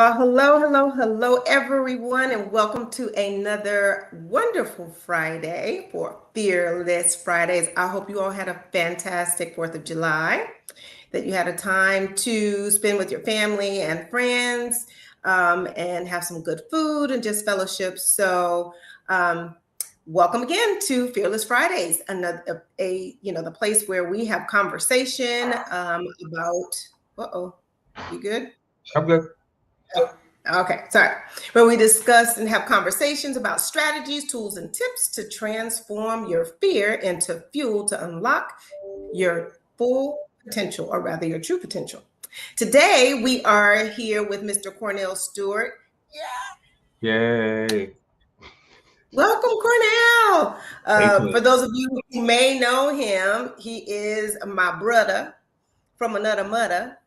Hello, everyone, and welcome to another wonderful Friday for Fearless Fridays. I hope you all had a fantastic 4th of July, that you had a time to spend with your family and friends, and have some good food and just fellowship. Um, Welcome again to Fearless Fridays, another the place where we have conversation about. You good? I'm good. Okay, sorry. Where we discuss and have conversations about strategies, tools, and tips to transform your fear into fuel to unlock your full potential, or rather, your true potential. Today, we are here with Mr. Cornel Stewart. Yay. Welcome, Cornel. Thank you. For those of you who may know him, he is my brother from another mother.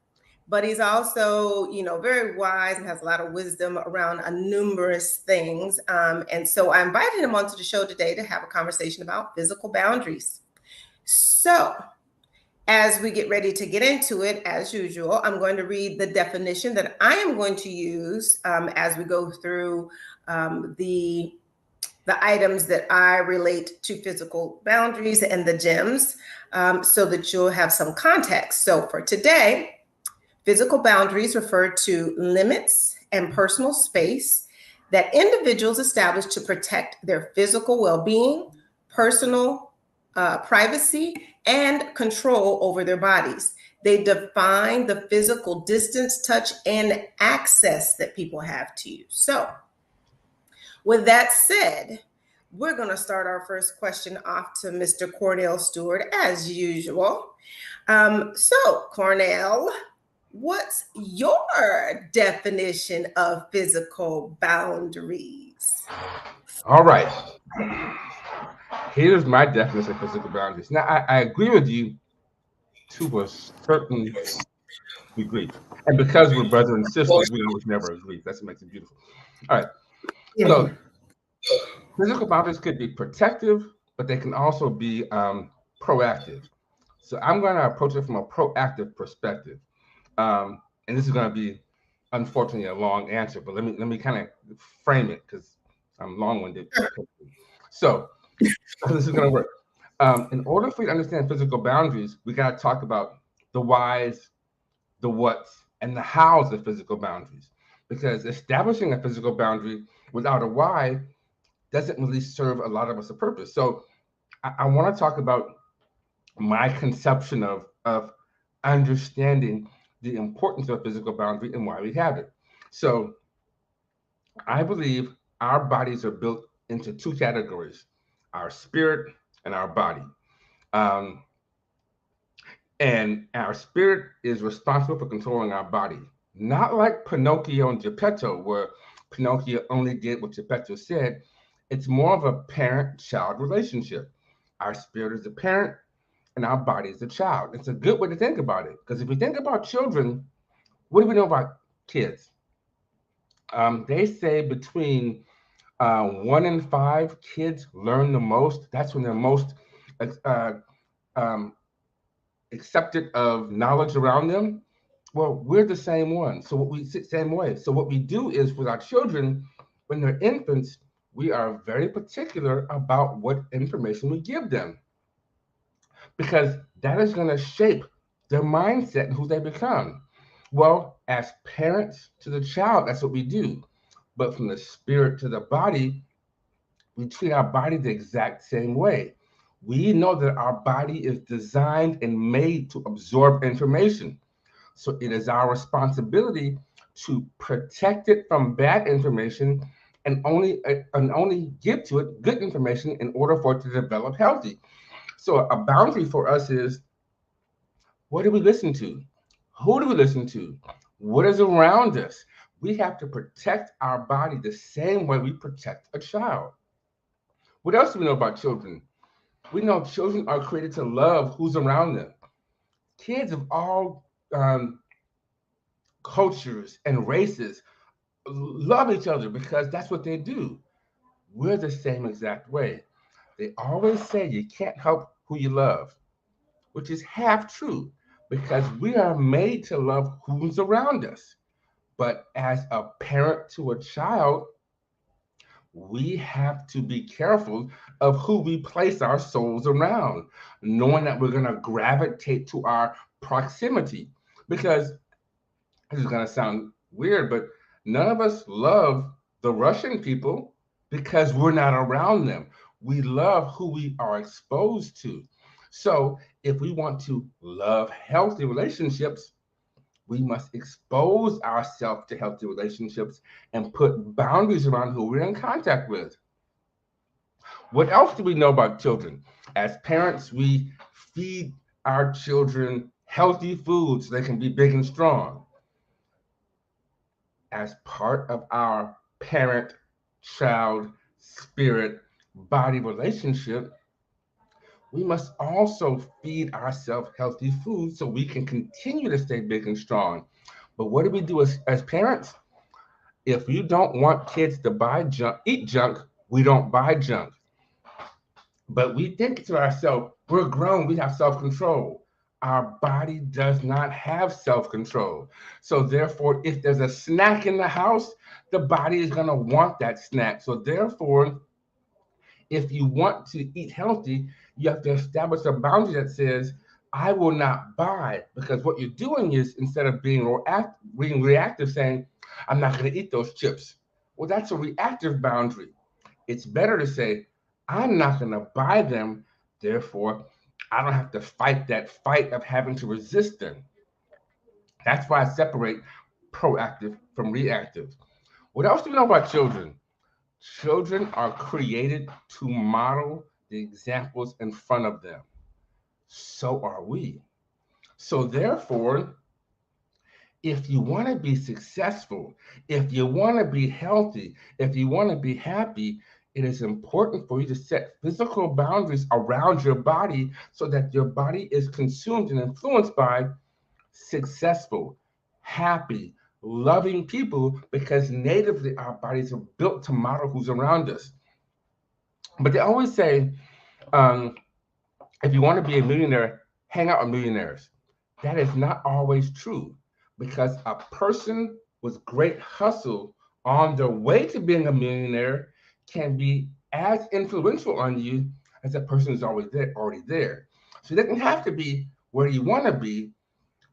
But he's also, very wise and has a lot of wisdom around numerous things. And so I invited him onto the show today to have a conversation about physical boundaries. So as we get ready to get into it, as usual, I'm going to read the definition that I am going to use as we go through the items that I relate to physical boundaries and the gems, so that you'll have some context. So for today, physical boundaries refer to limits and personal space that individuals establish to protect their physical well-being, personal privacy, and control over their bodies. They define the physical distance, touch, and access that people have to you. So, with that said, we're going to start our first question off to Mr. Cornel Stewart, as usual. Cornel, what's your definition of physical boundaries? All right. Here's my definition of physical boundaries. Now, I agree with you to a certain degree. And because we're brothers and sisters, we always never agree. That's what makes it beautiful. All right. So, physical boundaries could be protective, but they can also be proactive. So, I'm going to approach it from a proactive perspective. And this is going to be, unfortunately, a long answer, but let me kind of frame it because I'm long-winded. So this is going to work. In order for you to understand physical boundaries, we got to talk about the whys, the whats, and the hows of physical boundaries. Because establishing a physical boundary without a why doesn't really serve a lot of us a purpose. So I want to talk about my conception of understanding the importance of physical boundary and why we have it. So I believe our bodies are built into two categories: our spirit and our body. Um, and our spirit is responsible for controlling our body. Not like Pinocchio and Geppetto, where Pinocchio only did what Geppetto said. It's more of a parent-child relationship. Our spirit is the parent, and our body is the child. It's a good way to think about it, because if we think about children, what do we know about kids? They say between 1 in 5 kids learn the most. That's when they're most uh, um, accepted of knowledge around them. Well, we're the same one. So what we same way. So what we do is with our children, when they're infants, we are very particular about what information we give them, because that is going to shape their mindset and who they become. Well, as parents to the child, that's what we do. But from the spirit to the body, we treat our body the exact same way. We know that our body is designed and made to absorb information. So it is our responsibility to protect it from bad information and only give to it good information in order for it to develop healthy. So a boundary for us is, what do we listen to? Who do we listen to? What is around us? We have to protect our body the same way we protect a child. What else do we know about children? We know children are created to love who's around them. Kids of all cultures and races love each other because that's what they do. We're the same exact way. They always say you can't help who you love, which is half true, because we are made to love who's around us. But as a parent to a child, we have to be careful of who we place our souls around, knowing that we're going to gravitate to our proximity. Because this is going to sound weird, but none of us love the Russian people because we're not around them. We love who we are exposed to. So if we want to love healthy relationships, we must expose ourselves to healthy relationships and put boundaries around who we're in contact with. What else do we know about children? As parents, we feed our children healthy food so they can be big and strong. As part of our parent child spirit body relationship, we must also feed ourselves healthy food so we can continue to stay big and strong. But what do we do as parents? If you don't want kids to buy junk, eat junk, we don't buy junk. But we think to ourselves, we're grown, we have self-control. Our body does not have self-control. So therefore, if there's a snack in the house, the body is going to want that snack. So therefore, if you want to eat healthy, you have to establish a boundary that says, I will not buy, because what you're doing is, instead of being reactive, saying, I'm not going to eat those chips. Well, that's a reactive boundary. It's better to say, I'm not going to buy them. Therefore, I don't have to fight that fight of having to resist them. That's why I separate proactive from reactive. What else do we know about children? Children are created to model the examples in front of them. So are we. So therefore, if you want to be successful, if you want to be healthy, if you want to be happy, it is important for you to set physical boundaries around your body so that your body is consumed and influenced by successful, happy, loving people, because natively our bodies are built to model who's around us. But they always say, if you want to be a millionaire, hang out with millionaires. That is not always true, because a person with great hustle on their way to being a millionaire can be as influential on you as a person who's already there. So it doesn't have to be where you want to be,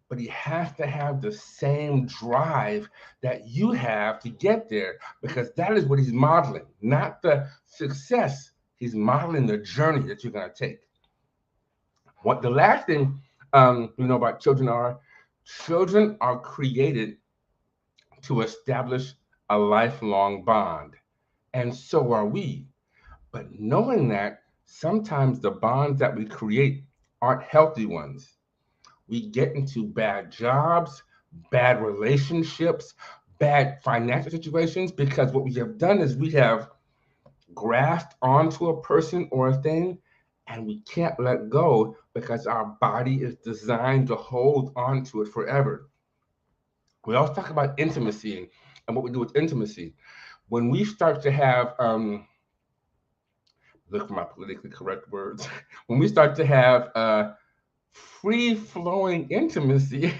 but he has to have the same drive that you have to get there, because that is what he's modeling, not the success. He's modeling the journey that you're going to take. What the last thing we know about children are created to establish a lifelong bond, and so are we. But knowing that, sometimes the bonds that we create aren't healthy ones. We get into bad jobs, bad relationships, bad financial situations, because what we have done is we have grasped onto a person or a thing, and we can't let go because our body is designed to hold on to it forever. We also talk about intimacy and what we do with intimacy. When we start to have, look for my politically correct words, when we start to have free flowing intimacy,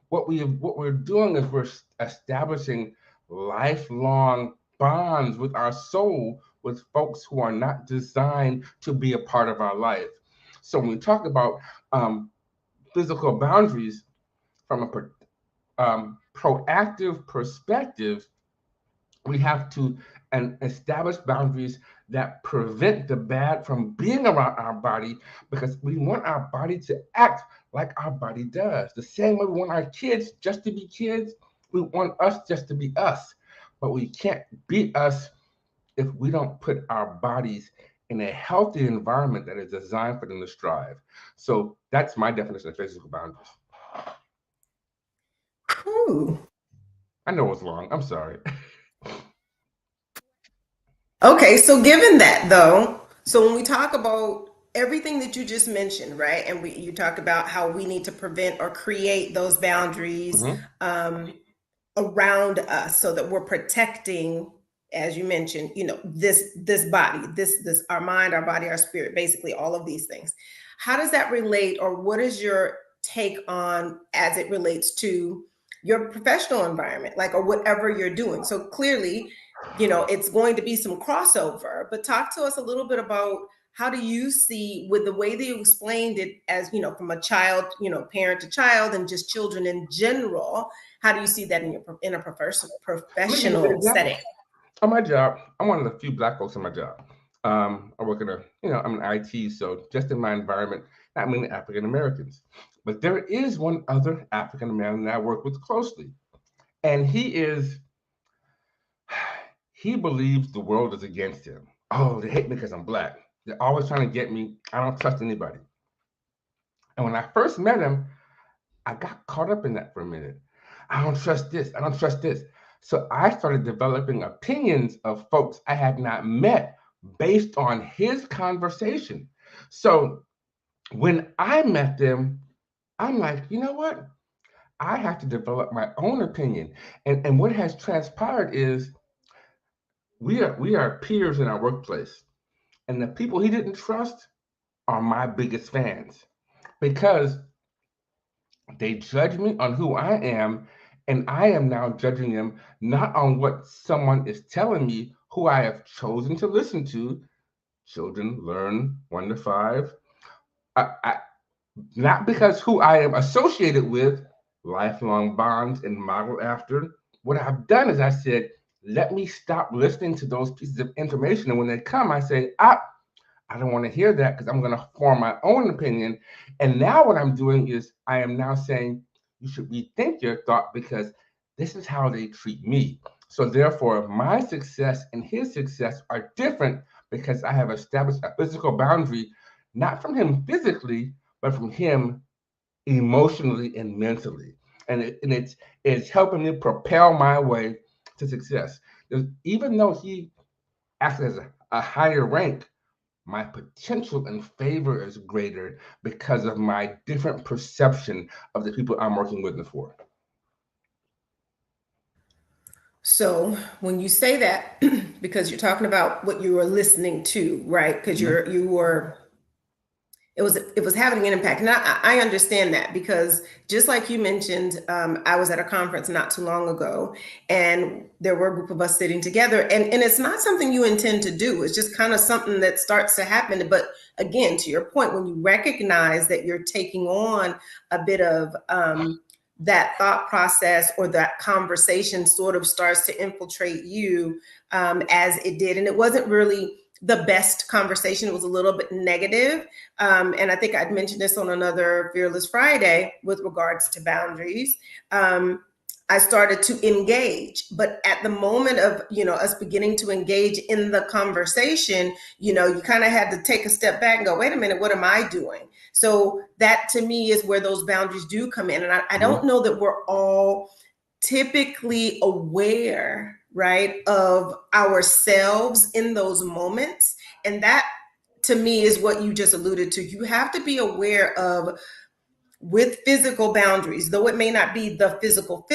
what we're doing is we're establishing lifelong bonds with our soul with folks who are not designed to be a part of our life. So when we talk about physical boundaries from a proactive perspective, we have to establish boundaries that prevent the bad from being around our body, because we want our body to act like our body does. The same way we want our kids just to be kids, we want us just to be us. But we can't be us if we don't put our bodies in a healthy environment that is designed for them to strive. So that's my definition of physical boundaries. Ooh. I know it's long. I'm sorry. Okay, so given that though, so when we talk about everything that you just mentioned, right, and you talked about how we need to prevent or create those boundaries around us so that we're protecting, as you mentioned, this body, this our mind, our body, our spirit, basically all of these things. How does that relate, or what is your take on as it relates to your professional environment, like, or whatever you're doing. So clearly, it's going to be some crossover, but talk to us a little bit about how do you see, with the way that you explained it, as, from a child, parent to child, and just children in general, how do you see that in a professional setting? On my job, I'm one of the few Black folks in my job. I work in I'm in IT, so just in my environment, not many African Americans. But there is one other African American that I work with closely. And he believes the world is against him. Oh, they hate me because I'm Black. They're always trying to get me. I don't trust anybody. And when I first met him, I got caught up in that for a minute. I don't trust this. I don't trust this. So I started developing opinions of folks I had not met based on his conversation. So when I met them, I'm like, you know what? I have to develop my own opinion. And what has transpired is we are peers in our workplace. And the people he didn't trust are my biggest fans because they judge me on who I am, and I am now judging them not on what someone is telling me, who I have chosen to listen to. Children learn 1 to 5. Not because who I am associated with, lifelong bonds and model after. What I've done is I said, let me stop listening to those pieces of information. And when they come, I say, I don't want to hear that because I'm going to form my own opinion. And now what I'm doing is I am now saying you should rethink your thought because this is how they treat me. So therefore, my success and his success are different because I have established a physical boundary, not from him physically, but from him emotionally and mentally. And it's helping me propel my way to success. Even though he acts as a higher rank, my potential and favor is greater because of my different perception of the people I'm working with and for. So when you say that, because you're talking about what you were listening to, right? Because you were, it was having an impact. And I understand that, because just like you mentioned, I was at a conference not too long ago, and there were a group of us sitting together, and it's not something you intend to do. It's just kind of something that starts to happen. But again, to your point, when you recognize that you're taking on a bit of that thought process, or that conversation sort of starts to infiltrate you, as it did. And it wasn't really the best conversation. It was a little bit negative. And I think I'd mentioned this on another Fearless Friday with regards to boundaries. I started to engage, but at the moment of, us beginning to engage in the conversation, you kind of had to take a step back and go, wait a minute, what am I doing? So that to me is where those boundaries do come in. And I don't know that we're all typically aware, right, of ourselves in those moments. And that to me is what you just alluded to. You have to be aware of, with physical boundaries, though it may not be the physical,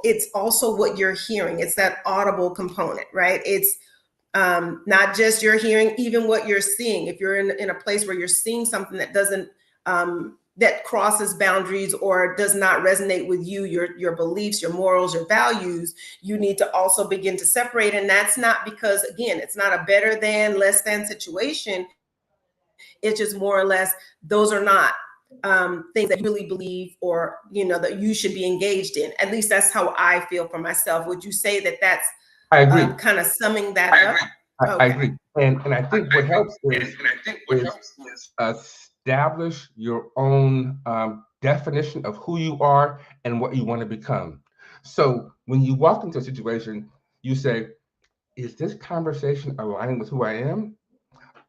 it's also what you're hearing. It's that audible component, right? It's not just your hearing, even what you're seeing. If you're in a place where you're seeing something that doesn't, that crosses boundaries or does not resonate with you, your beliefs, your morals, your values, you need to also begin to separate. And that's not because, again, it's not a better than, less than situation. It's just more or less, those are not things that you really believe, or, that you should be engaged in. At least that's how I feel for myself. Would you say that that's I agree. Kind of summing that up? I agree. And I think what helps is establish your own definition of who you are and what you want to become. So when you walk into a situation, you say, is this conversation aligning with who I am?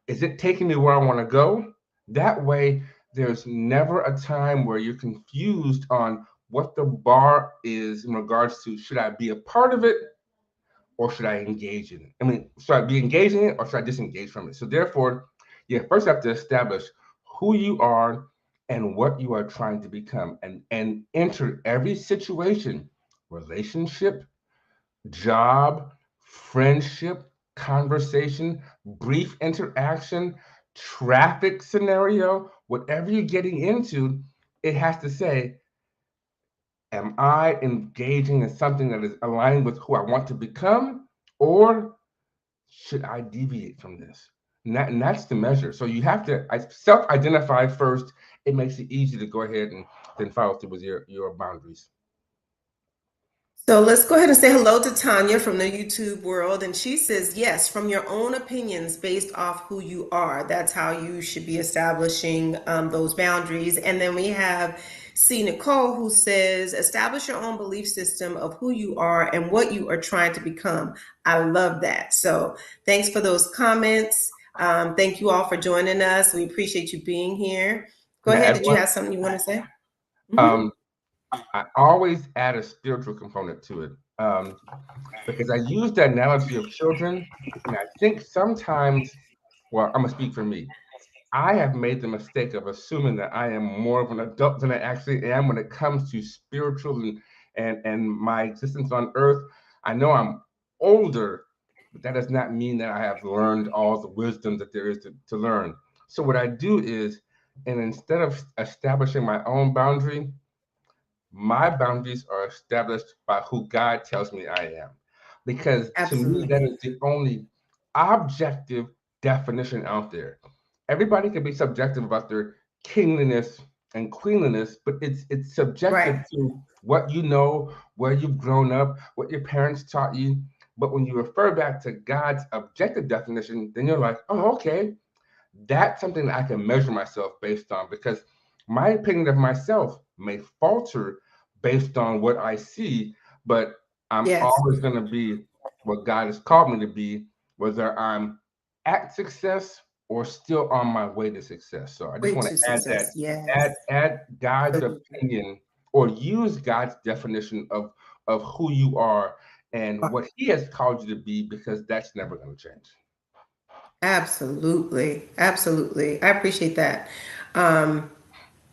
Is it taking me where I want to go? That way, there's never a time where you're confused on what the bar is in regards to, should I be a part of it or should I engage in it? I mean, should I be engaging in it or should I disengage from it? So therefore, you first have to establish who you are and what you are trying to become, and enter every situation, relationship, job, friendship, conversation, brief interaction, traffic scenario, whatever you're getting into, it has to say, Am I engaging in something that is aligned with who I want to become, or should I deviate from this? And that's the measure. So you have to self-identify first. It makes it easy to go ahead and then follow through with your boundaries. So let's go ahead and say hello to Tanya from the YouTube world. And she says, yes, from your own opinions based off who you are. That's how you should be establishing those boundaries. And then we have C. Nicole, who says, establish your own belief system of who you are and what you are trying to become. I love that. So thanks for those comments. Thank you all for joining us. We appreciate you being here. Go ahead. Did you have something you want to say? Mm-hmm. I always add a spiritual component to it, because I use the analogy of children, and I think sometimes, well, I'm gonna speak for me. I have made the mistake of assuming that I am more of an adult than I actually am when it comes to spiritual and my existence on earth. I know I'm older, but that does not mean that I have learned all the wisdom that there is to learn. So what I do is, and instead of establishing my own boundary, my boundaries are established by who God tells me I am. Because to me, that Absolutely. is the only objective definition out there. Everybody can be subjective about their kingliness and queenliness, but it's subjective Right. to what you know, where you've grown up, what your parents taught you. But when you refer back to God's objective definition, then you're like, oh, okay, that's something that I can measure myself based on, because my opinion of myself may falter based on what I see, but I'm Yes. always going to be what God has called me to be, whether I'm at success or still on my way to success. So I just Way want to to add that, success. Yes. add God's Absolutely. opinion, or use God's definition of who you are and what He has called you to be, because that's never going to change. Absolutely. Absolutely. I appreciate that. Um,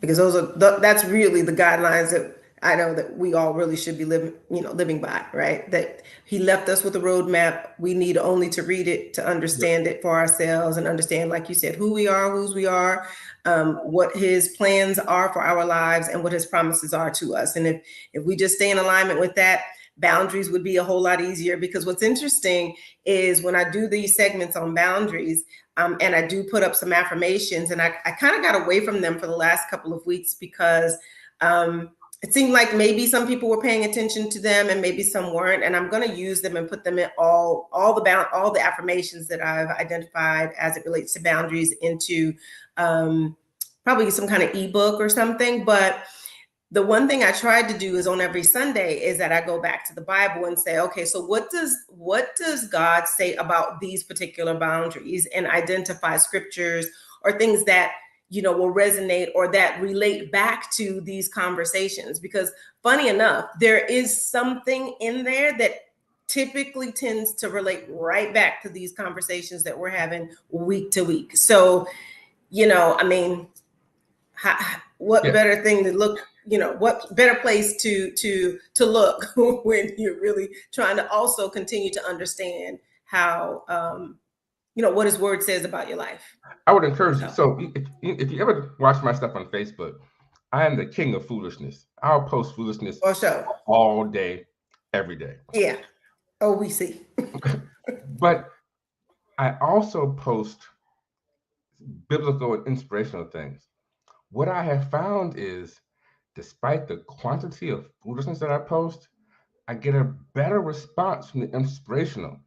because those are that's really the guidelines that I know that we all really should be living by, right? That he left us with a roadmap. We need only to read it to Yep. understand it for ourselves and understand, like you said, who we are, whose we are, what his plans are for our lives, and what his promises are to us. And if we just stay in alignment with that, boundaries would be a whole lot easier. Because what's interesting is when I do these segments on boundaries, and I do put up some affirmations, and I kind of got away from them for the last couple of weeks because it seemed like maybe some people were paying attention to them and maybe some weren't. And I'm going to use them and put them in all the affirmations that I've identified as it relates to boundaries into probably some kind of ebook or something. But the one thing I tried to do is on every Sunday is that I go back to the Bible and say, okay, so what does God say about these particular boundaries, and identify scriptures or things that will resonate or that relate back to these conversations. Because funny enough, there is something in there that typically tends to relate right back to these conversations that we're having week to week. So, I mean, what better thing to look, what better place to look when you're really trying to also continue to understand how what his word says about your life. I would encourage you. So if you ever watch my stuff on Facebook, I am the king of foolishness. I'll post foolishness For sure. all day, every day. Yeah. Oh, we see. But I also post biblical and inspirational things. What I have found is, despite the quantity of foolishness that I post, I get a better response from the inspirational.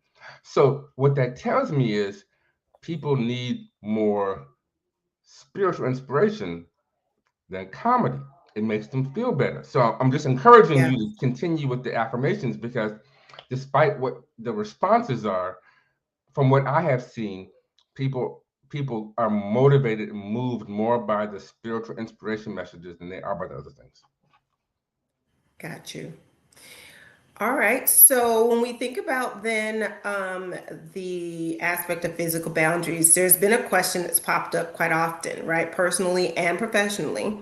So what that tells me is people need more spiritual inspiration than comedy. It makes them feel better. So I'm just encouraging Yeah. you to continue with the affirmations, because despite what the responses are, from what I have seen, people are motivated and moved more by the spiritual inspiration messages than they are by the other things. Got you. All right. So when we think about then the aspect of physical boundaries, there's been a question that's popped up quite often, right? Personally and professionally.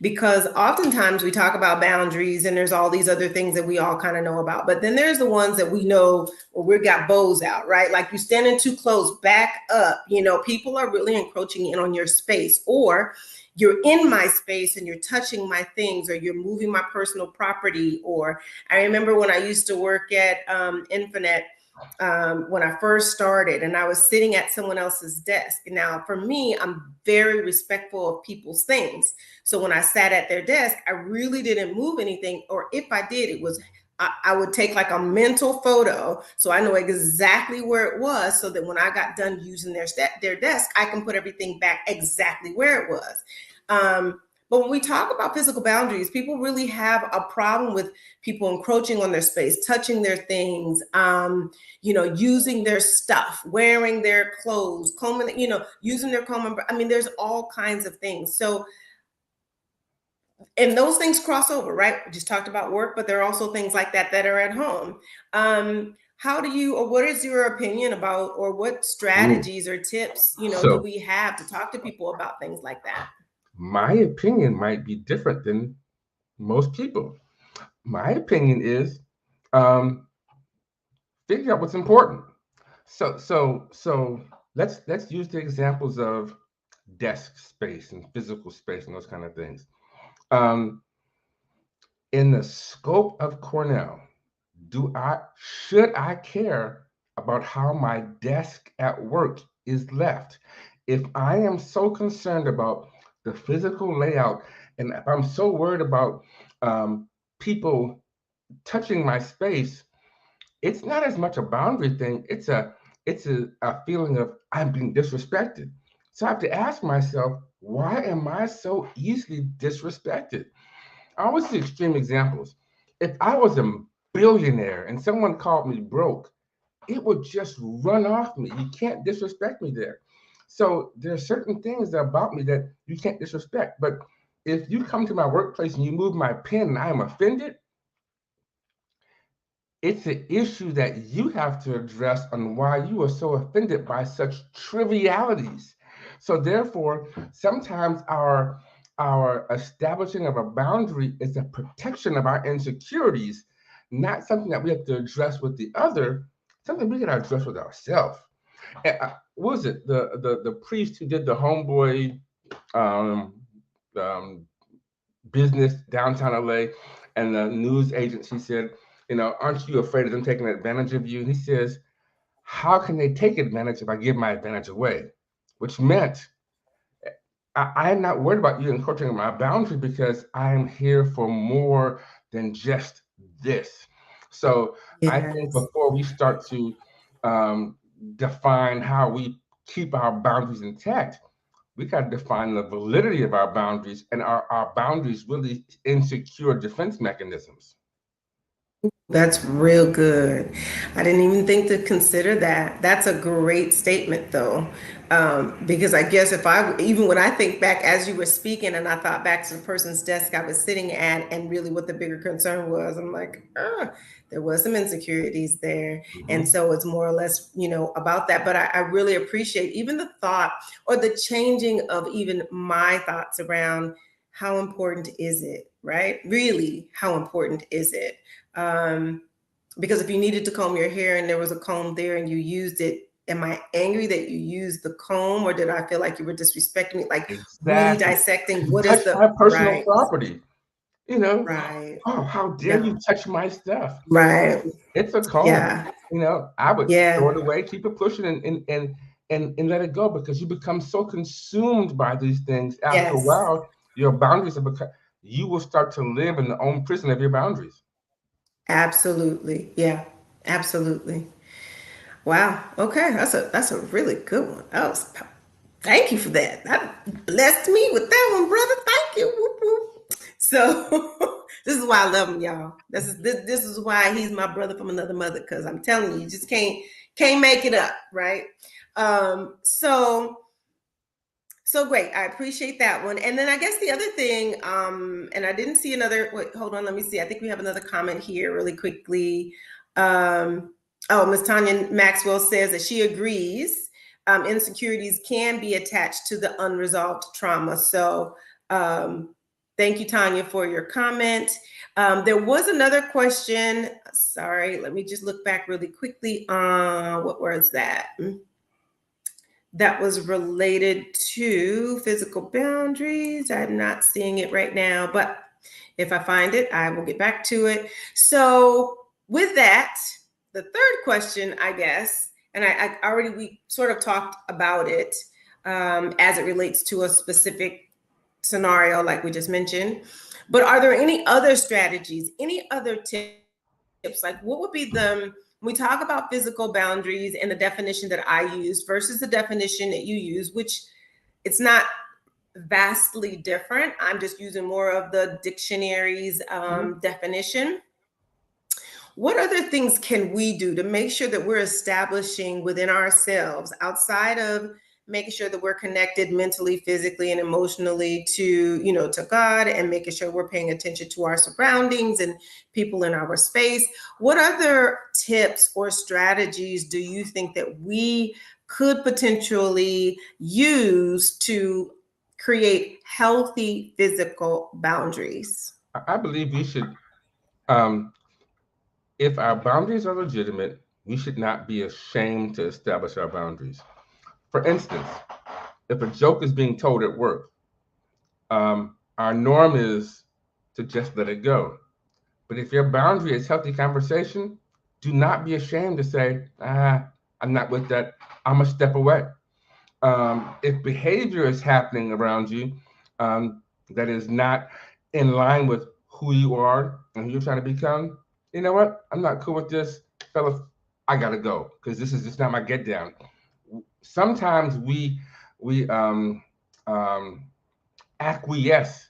because oftentimes we talk about boundaries and there's all these other things that we all kind of know about. But then there's the ones that we know where we've got bows out, right? Like you standing too close, back up. You know, people are really encroaching in on your space, or you're in my space and you're touching my things, or you're moving my personal property. Or I remember when I used to work at Infinite, when I first started, and I was sitting at someone else's desk. Now, for me, I'm very respectful of people's things. So when I sat at their desk, I really didn't move anything. Or if I did, it was, I would take like a mental photo so I know exactly where it was, so that when I got done using their desk, I can put everything back exactly where it was. But when we talk about physical boundaries, people really have a problem with people encroaching on their space, touching their things, using their stuff, wearing their clothes, combing, using their comb. I mean, there's all kinds of things. So, and those things cross over, right? We just talked about work, but there are also things like that that are at home. How do you, or what is your opinion about, or what strategies or tips, do we have to talk to people about things like that? My opinion might be different than most people. My opinion is figure out what's important. So let's use the examples of desk space and physical space and those kind of things. In the scope of Cornell, should I care about how my desk at work is left? If I am so concerned about the physical layout, and if I'm so worried about people touching my space, it's not as much a boundary thing. It's a feeling of I'm being disrespected. So I have to ask myself, why am I so easily disrespected? I always see extreme examples. If I was a billionaire and someone called me broke, it would just run off me. You can't disrespect me there. So there are certain things about me that you can't disrespect. But if you come to my workplace and you move my pen and I am offended, it's an issue that you have to address on why you are so offended by such trivialities. So therefore, sometimes our establishing of a boundary is a protection of our insecurities, not something that we have to address with the other, something we can address with ourselves. What was it? The priest who did the homeboy business downtown LA, and the news agency said, aren't you afraid of them taking advantage of you? And he says, how can they take advantage if I give my advantage away? Which meant I'm not worried about you encroaching on my boundary, because I'm here for more than just this. So yes. I think before we start to define how we keep our boundaries intact, we got to define the validity of our boundaries, and our boundaries really insecure defense mechanisms. That's real good. I didn't even think to consider that. That's a great statement, though, because I guess even when I think back as you were speaking, and I thought back to the person's desk I was sitting at, and really what the bigger concern was, I'm like, there was some insecurities there. Mm-hmm. And so it's more or less, about that. But I really appreciate even the thought, or the changing of even my thoughts around how important is it, right? Really, how important is it? Because if you needed to comb your hair and there was a comb there and you used it, am I angry that you used the comb, or did I feel like you were disrespecting me? Like really dissecting what is my personal property, Right. Oh, how dare you touch my stuff? Right. It's a comb. Yeah. I would throw it away, keep it pushing, and let it go, because you become so consumed by these things. After a while, your boundaries you will start to live in the own prison of your boundaries. Absolutely. Yeah, absolutely. Wow. Okay. That's a really good one. Thank you for that. That blessed me with that one, brother. Thank you. Whoop, whoop. So this is why I love him, y'all. This is why he's my brother from another mother, because I'm telling you, you just can't make it up, right? So great. I appreciate that one. And then I guess the other thing, and I didn't see another, wait, hold on, let me see. I think we have another comment here really quickly. Miss Tanya Maxwell says that she agrees. Insecurities can be attached to the unresolved trauma. So Thank you, Tanya, for your comment. There was another question. Sorry, let me just look back really quickly. What was that? That was related to physical boundaries. I'm not seeing it right now, but if I find it, I will get back to it. So with that, the third question, I guess, and we sort of talked about it as it relates to a specific scenario, like we just mentioned. But are there any other strategies, any other tips? Like, what would be when we talk about physical boundaries and the definition that I use versus the definition that you use, which it's not vastly different. I'm just using more of the dictionary's definition. What other things can we do to make sure that we're establishing within ourselves, outside of making sure that we're connected mentally, physically, and emotionally to God, and making sure we're paying attention to our surroundings and people in our space? What other tips or strategies do you think that we could potentially use to create healthy physical boundaries? I believe we should, if our boundaries are legitimate, we should not be ashamed to establish our boundaries. For instance, if a joke is being told at work, our norm is to just let it go. But if your boundary is healthy conversation, do not be ashamed to say, I'm not with that. I'm going to step away. If behavior is happening around you that is not in line with who you are and who you're trying to become, you know what? I'm not cool with this. Fellas, I got to go because this is just not my get down. Sometimes we acquiesce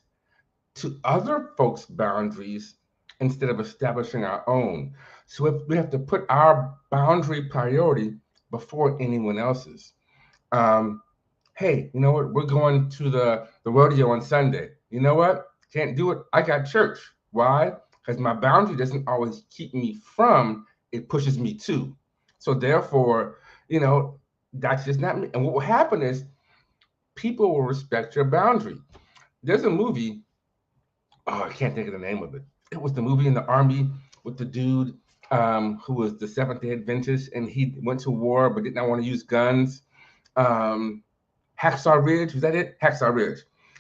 to other folks' boundaries instead of establishing our own. So if we have to put our boundary priority before anyone else's. Hey, you know what? We're going to the rodeo on Sunday. You know what? Can't do it. I got church. Why? Because my boundary doesn't always keep me from, it pushes me to. So therefore, that's just not me. And what will happen is people will respect your boundary. There's a movie, I can't think of the name of it. It was the movie in the Army with the dude who was the Seventh-day Adventist, and he went to war but did not want to use guns. Hacksaw Ridge, was that it? Hacksaw Ridge.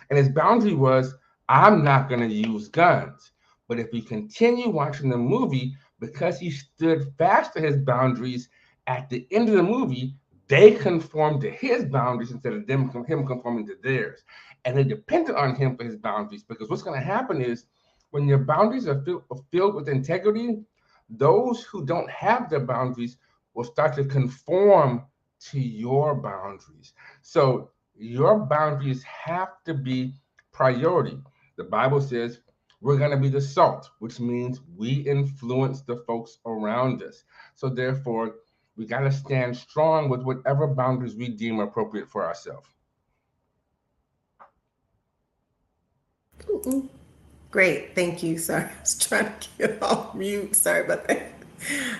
And his boundary was, I'm not going to use guns. But if we continue watching the movie, because he stood fast to his boundaries, at the end of the movie, they conformed to his boundaries instead of him conforming to theirs. And they depended on him for his boundaries, because what's going to happen is when your boundaries are filled with integrity, those who don't have their boundaries will start to conform to your boundaries. So your boundaries have to be priority. The Bible says we're going to be the salt, which means we influence the folks around us. So therefore, we got to stand strong with whatever boundaries we deem appropriate for ourselves. Great. Thank you. Sorry, I was trying to get off mute. Sorry about that.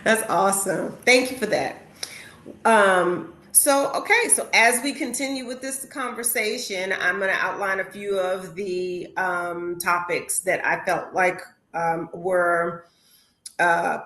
That's awesome. Thank you for that. So as we continue with this conversation, I'm going to outline a few of the topics that I felt like were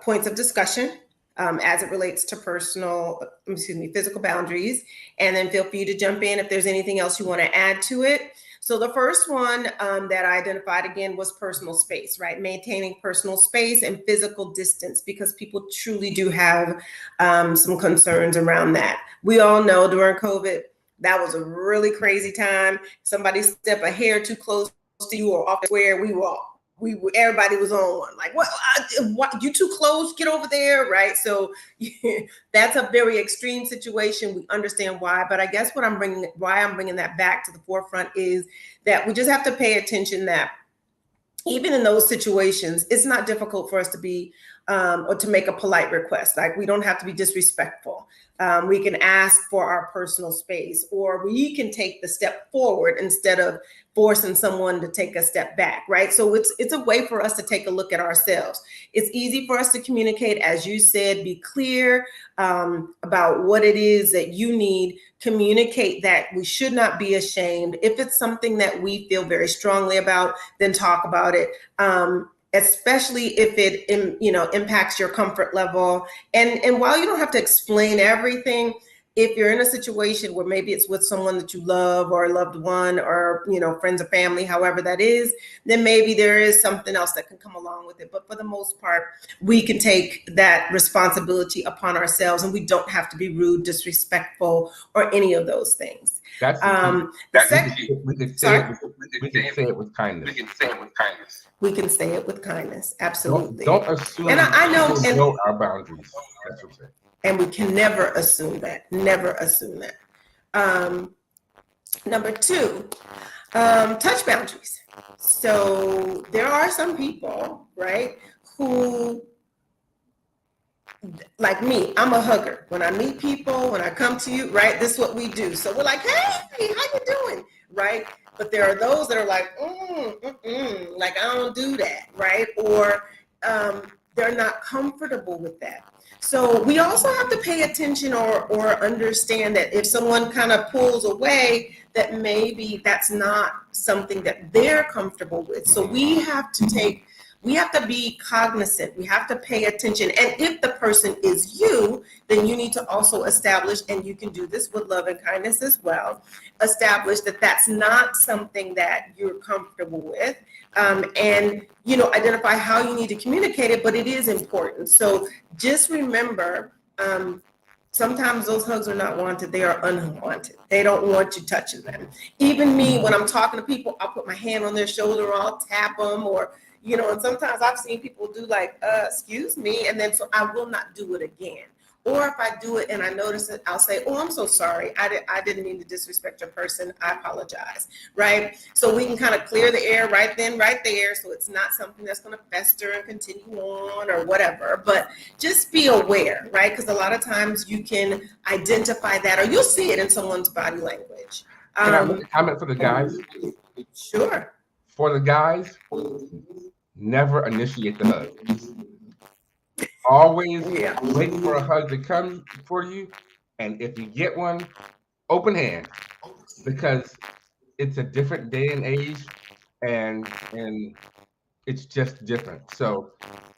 points of discussion as it relates to physical boundaries. And then feel free to jump in if there's anything else you want to add to it. So the first one that I identified again was personal space, right? Maintaining personal space and physical distance, because people truly do have some concerns around that. We all know during COVID, that was a really crazy time. Somebody step a hair too close to you or off where everybody was on one. Like, what? You too close? Get over there, right? So that's a very extreme situation. We understand why, but I guess why I'm bringing that back to the forefront is that we just have to pay attention that even in those situations, it's not difficult for us to be or to make a polite request. Like, we don't have to be disrespectful. We can ask for our personal space, or we can take the step forward instead of forcing someone to take a step back, right? So it's a way for us to take a look at ourselves. It's easy for us to communicate, as you said, be clear about what it is that you need. Communicate that. We should not be ashamed. If it's something that we feel very strongly about, then talk about it. Especially if it impacts your comfort level. And while you don't have to explain everything, if you're in a situation where maybe it's with someone that you love, or a loved one, or friends or family, however that is, then maybe there is something else that can come along with it. But for the most part, we can take that responsibility upon ourselves, and we don't have to be rude, disrespectful, or any of those things. We can say it with kindness. We can say it with kindness. Absolutely. Don't assume. And I know our boundaries. That's what I'm saying. And we can never assume that. Never assume that. Number 2, touch boundaries. So there are some people, right, who, like me, I'm a hugger. When I meet people, when I come to you, right, this is what we do. So we're like, hey, how you doing, right? But there are those that are like, like, I don't do that, right? Or they're not comfortable with that. So we also have to pay attention or understand that if someone kind of pulls away, that maybe that's not something that they're comfortable with. So we have to be cognizant. We have to pay attention. And if the person is you, then you need to also establish, and you can do this with love and kindness as well, establish that that's not something that you're comfortable with. And identify how you need to communicate it, but it is important. So just remember, sometimes those hugs are not wanted. They are unwanted. They don't want you touching them. Even me, when I'm talking to people, I'll put my hand on their shoulder, or I'll tap them, or and sometimes I've seen people do like, excuse me, and then so I will not do it again. Or if I do it and I notice it, I'll say, oh, I'm so sorry. I didn't mean to disrespect your person. I apologize, right? So we can kind of clear the air right then, right there. So it's not something that's going to fester and continue on or whatever. But just be aware, right? Because a lot of times you can identify that, or you'll see it in someone's body language. Can I make a comment for the guys? Sure. For the guys, never initiate the hug. Always wait for a hug to come for you. And if you get one, open hand, because it's a different day and age, and it's just different. So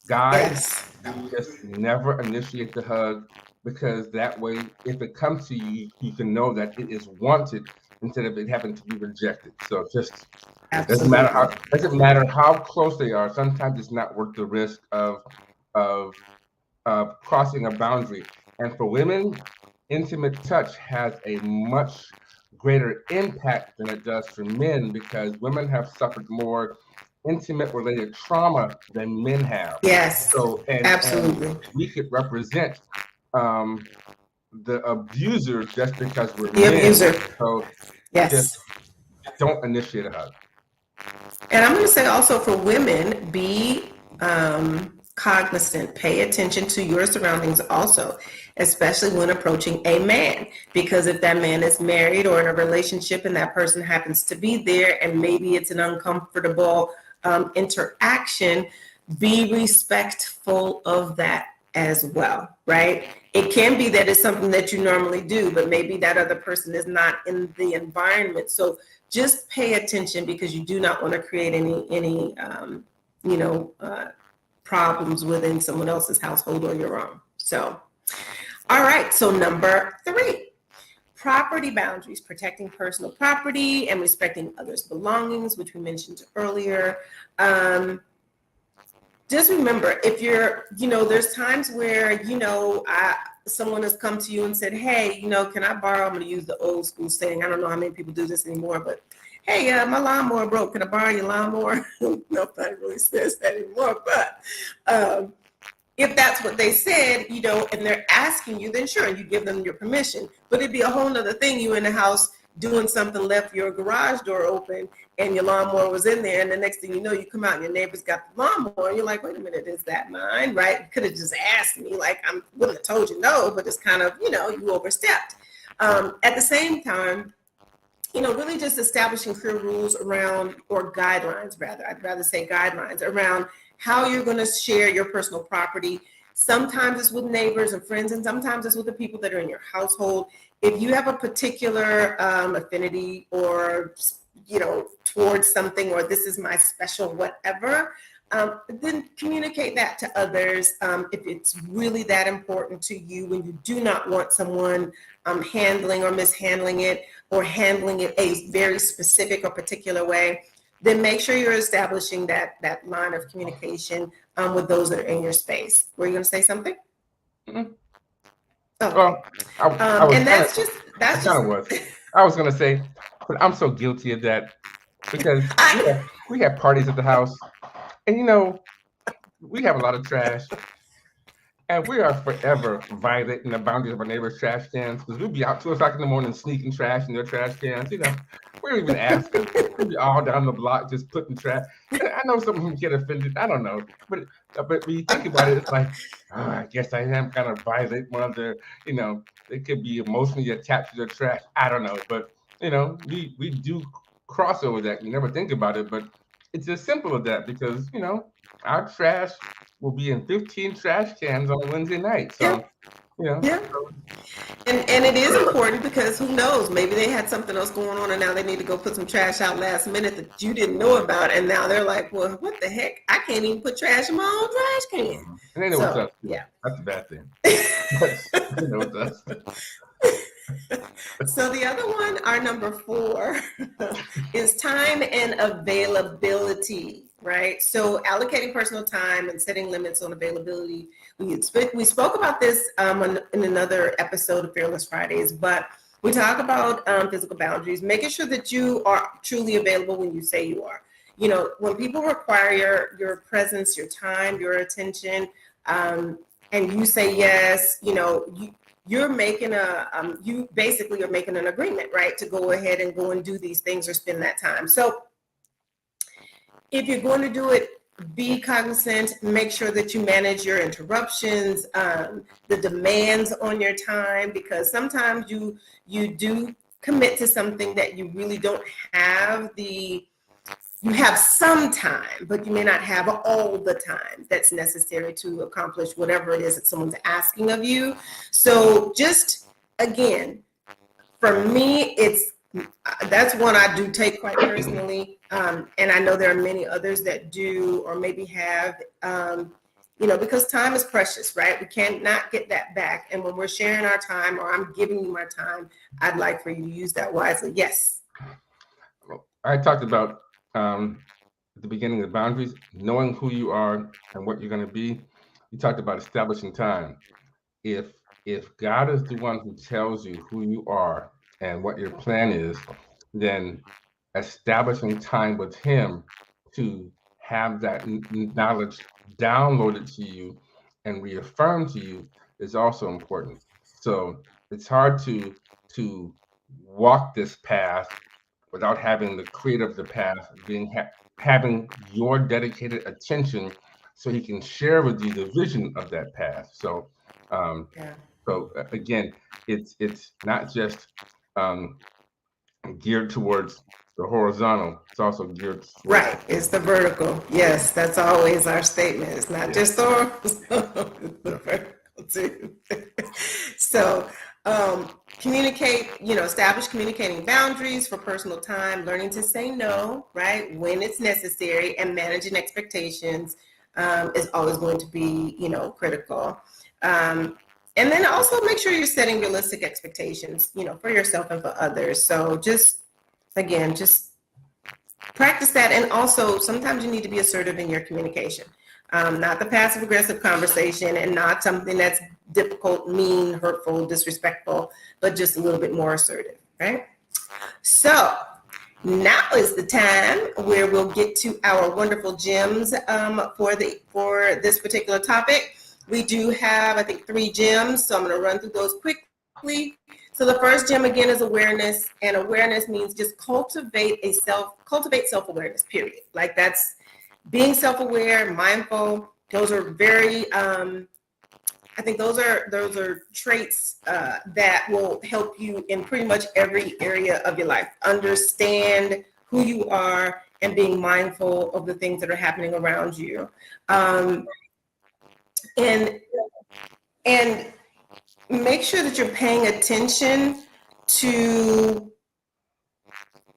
guys, just never initiate the hug, because that way, if it comes to you, you can know that it is wanted instead of it having to be rejected. So just doesn't matter how close they are. Sometimes it's not worth the risk of crossing a boundary. And for women, intimate touch has a much greater impact than it does for men, because women have suffered more intimate related trauma than men have. Yes. So absolutely. And we could represent the abuser just because we're the men. Abuser. So just don't initiate a hug. And I'm going to say also for women, be cognizant, pay attention to your surroundings also, especially when approaching a man, because if that man is married or in a relationship and that person happens to be there and maybe it's an uncomfortable interaction, be respectful of that as well, right? It can be that it's something that you normally do, but maybe that other person is not in the environment. So just pay attention, because you do not want to create any problems within someone else's household or your own. So, all right. So number 3, property boundaries, protecting personal property and respecting others' belongings, which we mentioned earlier. Just remember, if you're, there's times where, someone has come to you and said, hey, can I borrow? I'm going to use the old school saying. I don't know how many people do this anymore, but hey, my lawnmower broke. Can I borrow your lawnmower? Nobody really says that anymore. But if that's what they said, and they're asking you, then sure, you give them your permission. But it'd be a whole nother thing. You in the house doing something, left your garage door open and your lawnmower was in there, and the next thing you know, you come out and your neighbor's got the lawnmower, and you're like, wait a minute, is that mine, right? You could have just asked me, like, I wouldn't have told you no, but it's kind of, you overstepped. At the same time, really just establishing clear rules around, or guidelines rather, I'd rather say guidelines around how you're going to share your personal property. Sometimes it's with neighbors and friends, and sometimes it's with the people that are in your household. If you have a particular affinity or, towards something, or this is my special whatever, then communicate that to others. If it's really that important to you, when you do not want someone handling or mishandling it, or handling it a very specific or particular way, then make sure you're establishing that line of communication with those that are in your space. Were you going to say something? Mm-hmm. Okay. Well, I was going to say, but I'm so guilty of that, because we have parties at the house, and we have a lot of trash, and we are forever violating the boundaries of our neighbors' trash cans, because we'll be out 2 o'clock in the morning sneaking trash in their trash cans. We don't even ask them. We'll be all down the block just putting trash. And I know some of them get offended. I don't know, but when you think about it, it's like, I guess I am kind of violating one of their. They could be emotionally attached to their trash. I don't know, but we do cross over that. You never think about it, but it's as simple as that, because our trash will be in 15 trash cans on a Wednesday night. So, yeah. And it is important, because who knows, maybe they had something else going on and now they need to go put some trash out last minute that you didn't know about. And now they're like, well, what the heck? I can't even put trash in my own trash can. And they know what's up. Yeah. That's a bad thing. They know what's up. So the other one, our number 4, is time and availability, right? So allocating personal time and setting limits on availability. We spoke about this in another episode of Fearless Fridays, but we talk about physical boundaries, making sure that you are truly available when you say you are. When people require your presence, your time, your attention, and you say yes, you're making you basically are making an agreement, right, to go ahead and go and do these things or spend that time. So if you're going to do it, be cognizant, make sure that you manage your interruptions, the demands on your time, because sometimes you do commit to something that you really don't have you have some time, but you may not have all the time that's necessary to accomplish whatever it is that someone's asking of you. So just, again, for me, that's one I do take quite personally. And I know there are many others that do, or maybe have, because time is precious, right? We cannot get that back. And when we're sharing our time, or I'm giving you my time, I'd like for you to use that wisely. Yes. I talked about at the beginning of boundaries, knowing who you are and what you're going to be. You talked about establishing time. If God is the one who tells you who you are and what your plan is, then establishing time with Him to have that knowledge downloaded to you and reaffirmed to you is also important. So it's hard to walk this path without having the creator of the path having your dedicated attention, so He can share with you the vision of that path. So, so again, it's not just geared towards the horizontal; it's also geared right. It's the vertical. Yes, that's always our statement. It's not just the horizontal; it's the vertical too. So. Communicate, establish communicating boundaries for personal time, learning to say no, right, when it's necessary, and managing expectations is always going to be, critical. And then also make sure you're setting realistic expectations, for yourself and for others. So just practice that. And also sometimes you need to be assertive in your communication. Not the passive aggressive conversation, and not something that's difficult, mean, hurtful, disrespectful, but just a little bit more assertive, right? So now is the time where we'll get to our wonderful gems for this particular topic. We do have, I think, 3 gems, so I'm going to run through those quickly. So the first gem again is awareness, and awareness means just cultivate self-awareness, period. Like that's being self-aware, mindful. Those are very, I think those are traits that will help you in pretty much every area of your life. Understand who you are and being mindful of the things that are happening around you. And make sure that you're paying attention to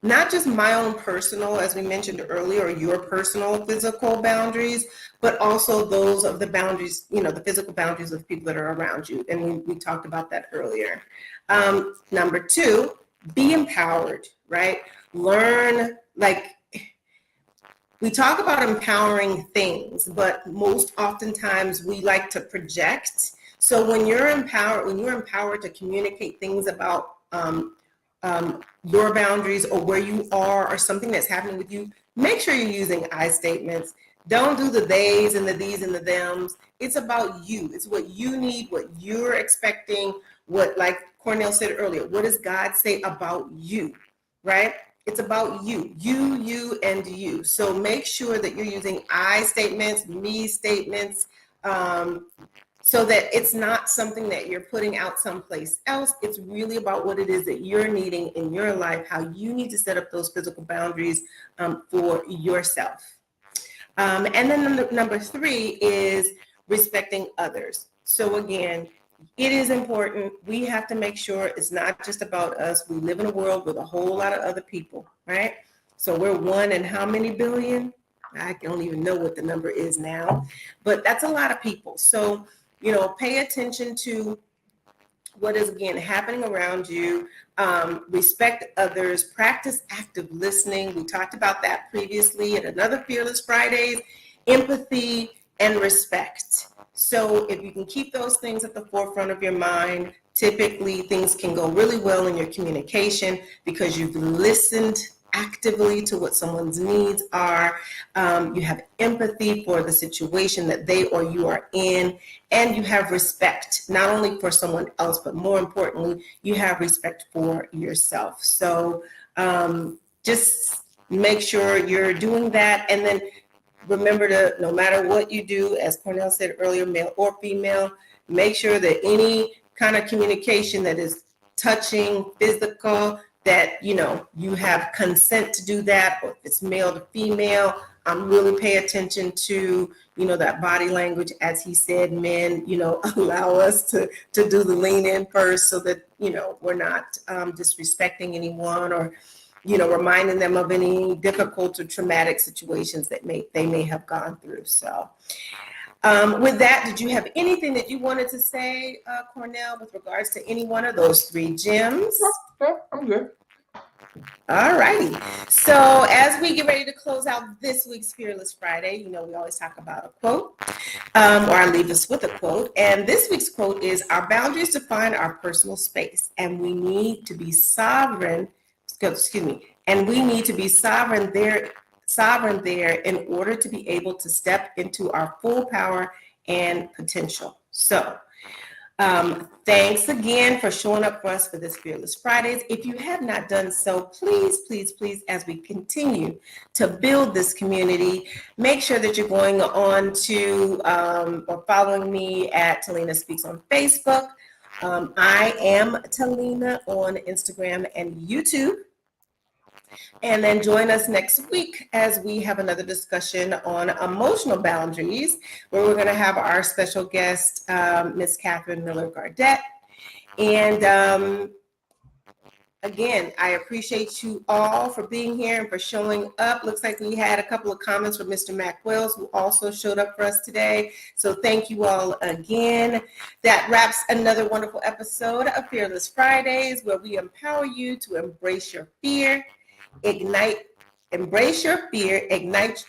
not just my own personal, as we mentioned earlier, or your personal physical boundaries, but also those of the boundaries, the physical boundaries of the people that are around you. And we talked about that earlier. Number 2, be empowered, right? Learn, like, we talk about empowering things, but most oftentimes we like to project. So when you're empowered to communicate things about your boundaries or where you are or something that's happening with you, make sure you're using I statements. Don't do the theys and the these and the thems. It's about you. It's what you need, what you're expecting, what, like Cornel said earlier, what does God say about you, right? It's about you, and you. So make sure that you're using I statements, me statements, so that it's not something that you're putting out someplace else. It's really about what it is that you're needing in your life, how you need to set up those physical boundaries for yourself. And then number 3 is respecting others. So again, it is important. We have to make sure it's not just about us. We live in a world with a whole lot of other people, right? So we're 1 in how many billion? I don't even know what the number is now, but that's a lot of people. So, pay attention to what is, again, happening around you. Respect others, practice active listening. We talked about that previously at another Fearless Fridays. Empathy and respect. So if you can keep those things at the forefront of your mind, typically things can go really well in your communication because you've listened actively to what someone's needs are. You have empathy for the situation that they or you are in, and you have respect, not only for someone else, but more importantly, you have respect for yourself. So just make sure you're doing that. And then remember to, no matter what you do, as Cornel said earlier, male or female, make sure that any kind of communication that is touching, physical, that, you have consent to do that, or if it's male to female, really pay attention to, that body language. As he said, men, allow us to do the lean in first so that, we're not disrespecting anyone or, reminding them of any difficult or traumatic situations that they may have gone through. So with that, did you have anything that you wanted to say, Cornel, with regards to any one of those 3 gems? No, I'm good. All righty. So as we get ready to close out this week's Fearless Friday, we always talk about a quote, or I leave us with a quote. And this week's quote is, "Our boundaries define our personal space, and we need to be sovereign. And we need to be sovereign there in order to be able to step into our full power and potential." So thanks again for showing up for us for this Fearless Fridays. If you have not done so, please, as we continue to build this community, make sure that you're going on to or following me at Talina Speaks on Facebook. I am Talina on Instagram and YouTube. And then join us next week as we have another discussion on emotional boundaries, where we're going to have our special guest, Miss Catherine Miller-Gardette. And again, I appreciate you all for being here and for showing up. Looks like we had a couple of comments from Mr. Mac Wells, who also showed up for us today. So thank you all again. That wraps another wonderful episode of Fearless Fridays, where we empower you to embrace your fear, embrace your fear, ignite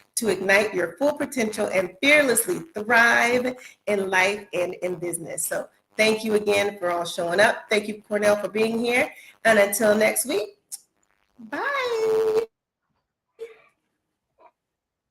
your full potential, and fearlessly thrive in life and in business. So thank you again for all showing up. Thank you, Cornel, for being here. And until next week, bye.